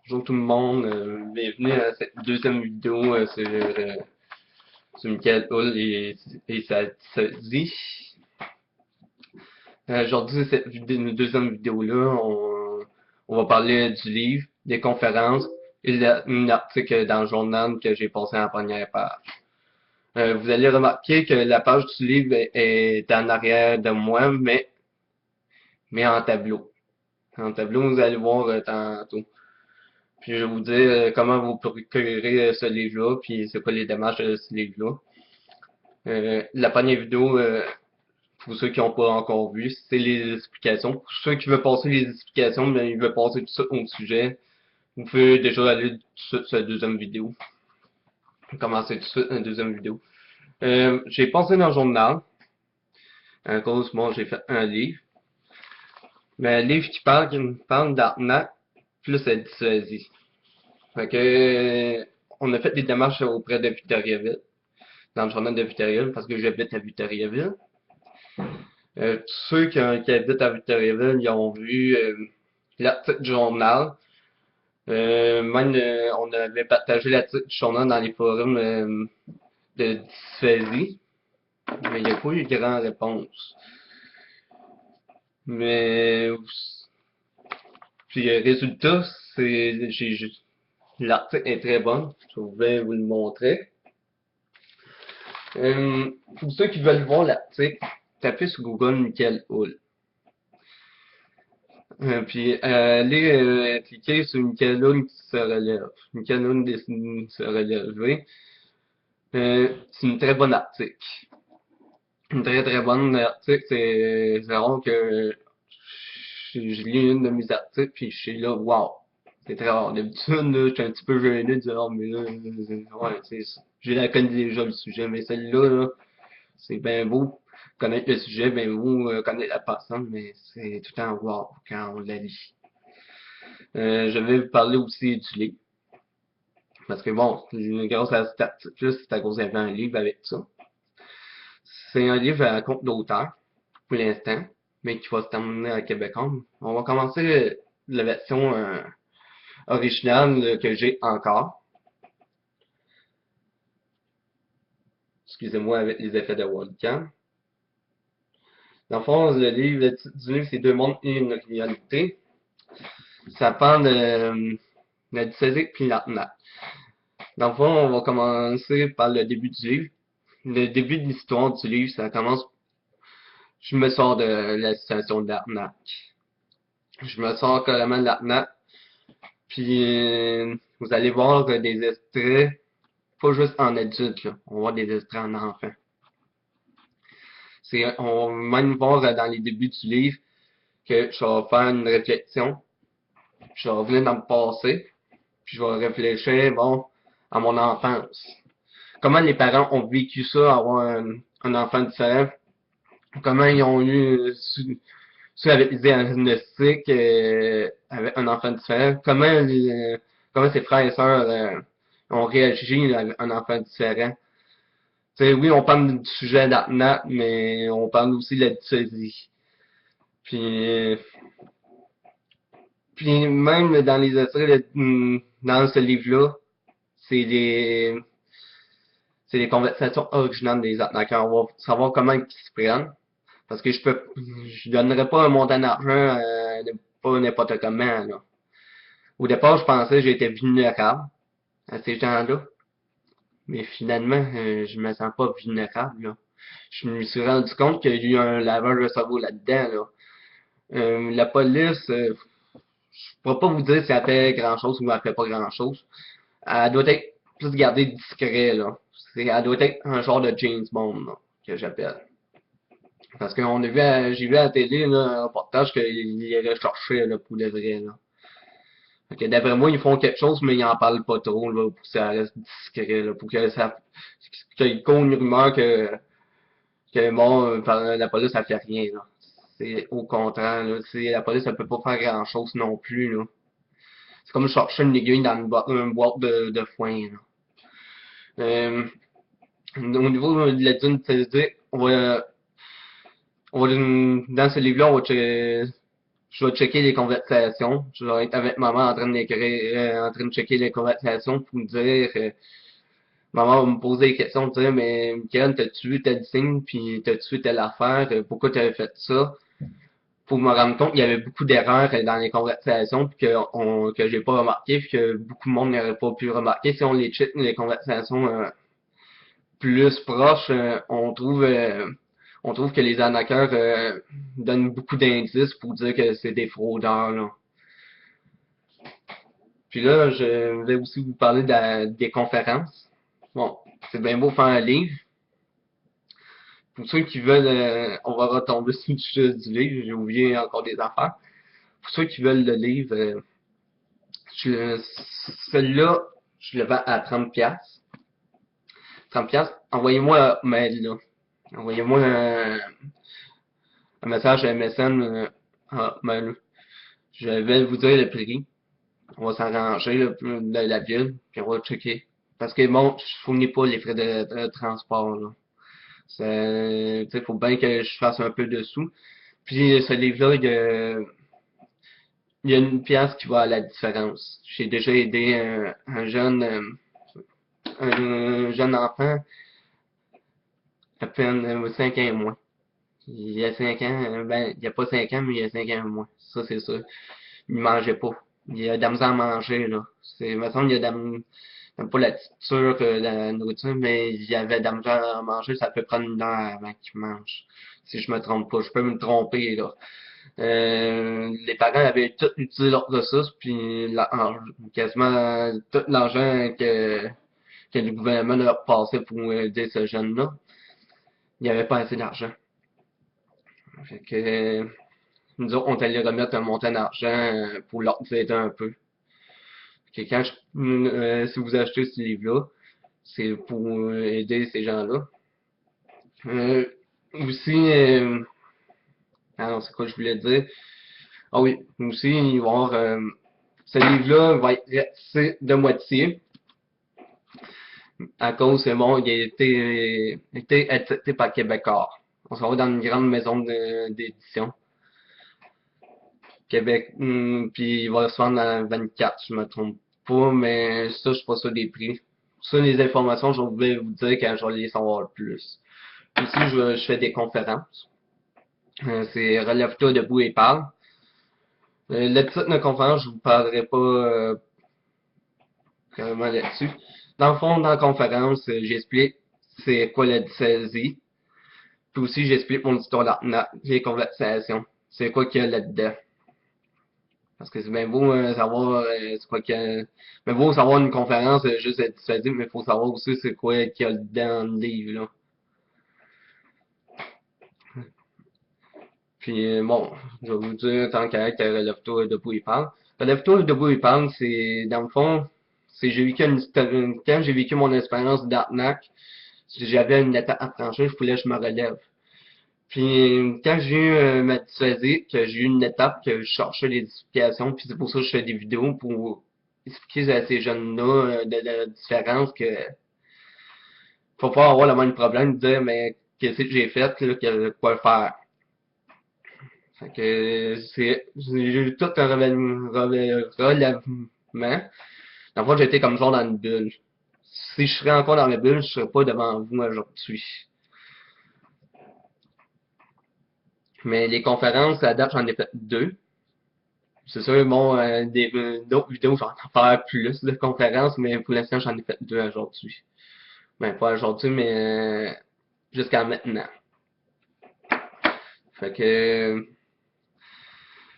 Bonjour tout le monde, bienvenue à cette deuxième vidéo sur Michael Hull et sa dit. Aujourd'hui, deuxième vidéo-là, on va parler du livre, des conférences et un article dans le journal que j'ai passé en première page. Vous allez remarquer que la page du livre est en arrière de moi, mais en tableau. En tableau, vous allez voir tantôt. Puis je vais vous dire comment vous procurer ce livre-là, puis c'est quoi les démarches de ce livre-là. La première vidéo, pour ceux qui n'ont pas encore vu, c'est les explications. Pour ceux qui veulent passer les explications, mais ils veulent passer tout ça au sujet, vous pouvez déjà aller tout de suite sur la deuxième vidéo. Commencer tout de suite la deuxième vidéo. J'ai pensé dans le journal, à cause, moi, j'ai fait un livre. Mais un livre qui parle d'arnaque, plus la dyslexie. Fait que, on a fait des démarches auprès de Victoriaville, dans le journal de Victoriaville, parce que j'habite à Victoriaville. Ceux qui habitent à Victoriaville, ils ont vu l'article du journal. Même, on avait partagé l'article du journal dans les forums de dysphasie, mais il n'y a pas eu de grande réponse. Mais, puis le résultat, l'article est très bon. Je vais vous le montrer. Pour ceux qui veulent voir l'article, tapez sur Google Michael Hull. Puis allez cliquer sur Michael Hull qui se relève. Michael Hull décide de se relever. C'est une très bonne article. Une très très bonne article. C'est rare que je lis une de mes articles puis je suis là, wow. C'est très rare. D'habitude, je suis un petit peu gêné de dire, oh, mais là, ouais, c'est ça. Je la connais déjà le sujet, mais celle-là, là, c'est bien beau connaître le sujet, bien beau connaître la personne, mais c'est tout le temps wow quand on la lit. Je vais vous parler aussi du livre. Parce que bon, grâce à cet article-là, c'est à cause qu'il y avait un livre avec ça. C'est un livre à compte d'auteur, pour l'instant, mais qui va se terminer à Québécois. On va commencer la version originale que j'ai encore. Excusez-moi avec les effets de webcam. Dans le fond, le titre du livre, c'est Deux mondes et une réalité. Ça parle de la dyslexie puis l'arnaque. Dans le fond, on va commencer par le début du livre. Le début de l'histoire du livre, ça commence. Je me sors de la situation de l'arnaque. Je me sors carrément de l'arnaque. Puis vous allez voir des extraits, pas juste en adulte, là. On va voir des extraits en enfant. On va même voir dans les débuts du livre que je vais faire une réflexion. Je vais revenir dans le passé. Puis je vais réfléchir, bon, à mon enfance. Comment les parents ont vécu ça, avoir un enfant différent. Comment ils ont eu, ceux avec des diagnostics, avec un enfant différent. Comment ses frères et sœurs ont réagi avec un enfant différent. T'sais, oui, on parle du sujet d'Atnat, mais on parle aussi de la dyslexie. Puis, puis même dans les extraits, dans ce livre-là, c'est des, c'est des conversations originales des arnaqueurs. On va savoir comment ils se prennent. Parce que je donnerais pas un montant d'argent pas n'importe comment, là. Au départ, je pensais que j'étais vulnérable à ces gens-là. Mais finalement, je me sens pas vulnérable, là. Je me suis rendu compte qu'il y a eu un lavage de cerveau là-dedans, là. La police, je pourrais pas vous dire si elle fait grand-chose ou elle fait pas grand-chose. Elle doit être plus gardée discret, là. Elle doit être un genre de James Bond, là, que j'appelle. Parce qu'on a vu, j'ai vu à la télé, là, un reportage qu'il irait chercher, là, pour le vrai, là. Fait que d'après moi, ils font quelque chose, mais ils en parlent pas trop, là, pour que ça reste discret, là, pour que ça, qu'il court une rumeur que bon, la police, ça fait rien, là. C'est au contraire, là. La police, elle peut pas faire grand chose non plus, là. C'est comme chercher une aiguille dans une boîte de foin, là. Au niveau de la dune TSD, dans ce livre-là, je vais checker les conversations. Je vais être avec maman en train d'écrire, en train de checker les conversations pour me dire, maman va me poser des questions, me dire, mais Michael, t'as-tu vu tel signe, puis t'as-tu vu telle affaire, pourquoi t'avais fait ça? Pour me rendre compte qu'il y avait beaucoup d'erreurs dans les conversations, puis que j'ai pas remarqué, puis que beaucoup de monde n'aurait pas pu remarquer. Si on les check, les conversations plus proches, on trouve que les arnaqueurs donnent beaucoup d'indices pour dire que c'est des fraudeurs, là. Puis là, je vais aussi vous parler des conférences. Bon, c'est bien beau faire un livre. Pour ceux qui veulent, on va retomber sur le sujet du livre, j'ai oublié encore des affaires. Pour ceux qui veulent le livre, je, celui-là, je le vends à 30$. 30$, envoyez-moi un mail, là. Envoyez-moi un message à MSN, mail. Je vais vous dire le prix. On va s'arranger de la ville, puis on va checker. Parce que bon, je fournis pas les frais de transport, là. Tu sais, faut bien que je fasse un peu de sous. Puis ce livre-là, il y a une pièce qui va à la différence. J'ai déjà aidé un jeune enfant à peine 5 ans et moins. Il y a 5 ans, ben, il y a pas 5 ans, mais il y a 5 ans et moins. Ça, c'est sûr. Il mangeait pas. Il y a de la misère à manger, là. Il me semble qu'il y a pas la texture que la nourriture, mais il y avait de la misère à manger. Ça peut prendre une heure avant qu'il mange. Si je me trompe pas. Je peux me tromper, là. Les parents avaient tout utilisé leurs ressources, puis quasiment tout l'argent que le gouvernement leur passait pour aider ce jeune-là. Il n'y avait pas assez d'argent. Fait que nous autres, on allait remettre un montant d'argent pour leur aider un peu. Que si vous achetez ce livre-là, c'est pour aider ces gens-là. Euh, aussi, alors c'est quoi je voulais dire? Ah oui, aussi, il va y avoir, ce livre-là va être réalisé de moitié à cause, c'est bon, il a été accepté par Québécois. On s'en va dans une grande maison d'édition. Québec, puis il va se vendre dans 24, je me trompe pas, mais ça, je suis pas sûr des prix. Ça, les informations, je vais vous dire quand je vais les savoir le plus. Aussi, je fais des conférences. C'est Relève-toi debout et parle. Le titre de la conférence, je vous parlerai pas carrément là-dessus. Dans le fond, dans la conférence, j'explique c'est quoi la dysplasie. Puis aussi, j'explique mon histoire d'arnaque, les conversations. C'est quoi qu'il y a là-dedans. Parce que c'est bien beau savoir c'est quoi qu'il y a. Mais beau savoir une conférence juste être dysplasie, mais il faut savoir aussi c'est quoi qu'il y a dedans dans le livre, là. Puis bon, je vais vous dire tant qu'à être Relève-toi debout et parle. Relève-toi debout et parle, c'est dans le fond, c'est j'ai vécu quand j'ai vécu mon expérience d'arnaque, j'avais une étape à franchir, il fallait que je me relève. Puis quand j'ai eu ma dysphasie, que j'ai eu une étape que je cherchais les explications, puis c'est pour ça que je fais des vidéos pour expliquer à ces jeunes-là de la différence que faut pas avoir le même problème de dire mais qu'est-ce que j'ai fait, là, quoi faire. Fait que j'ai eu tout un relèvement. Dans le fond, j'étais comme genre dans une bulle. Si je serais encore dans la bulle, je serais pas devant vous aujourd'hui. Mais les conférences, à date, j'en ai fait deux. C'est sûr, bon, d'autres vidéos, j'en ai faire plus de conférences, mais pour l'instant, j'en ai fait deux aujourd'hui. Ben, pas aujourd'hui, mais jusqu'à maintenant. Fait que,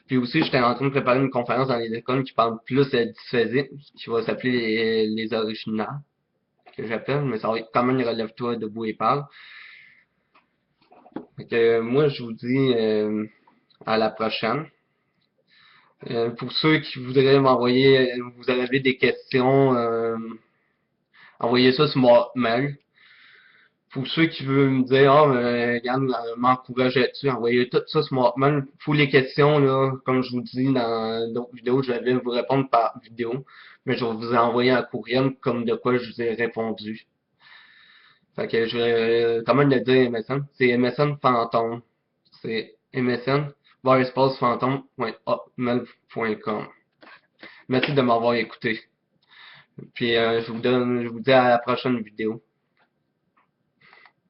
puis aussi, j'étais en train de préparer une conférence dans les écoles qui parle plus de la dysphasie, qui va s'appeler les originales, que j'appelle, mais ça va être quand même Relève-toi debout et parle. Fait que, moi, je vous dis à la prochaine. Pour ceux qui voudraient m'envoyer, vous avez des questions, envoyez ça sur mon mail. Pour ceux qui veulent me dire, ah, regarde, m'encourager là-dessus, envoyez tout ça sur mon mail. Pour les questions, là, comme je vous dis dans d'autres vidéos, je vais vous répondre par vidéo, mais je vais vous envoyer un courriel comme de quoi je vous ai répondu. Fait que je vais, comment le dire MSN? C'est MSN Fantôme. C'est MSN voir espacefantôme.hotmail.com. Merci de m'avoir écouté. Puis je vous dis à la prochaine vidéo.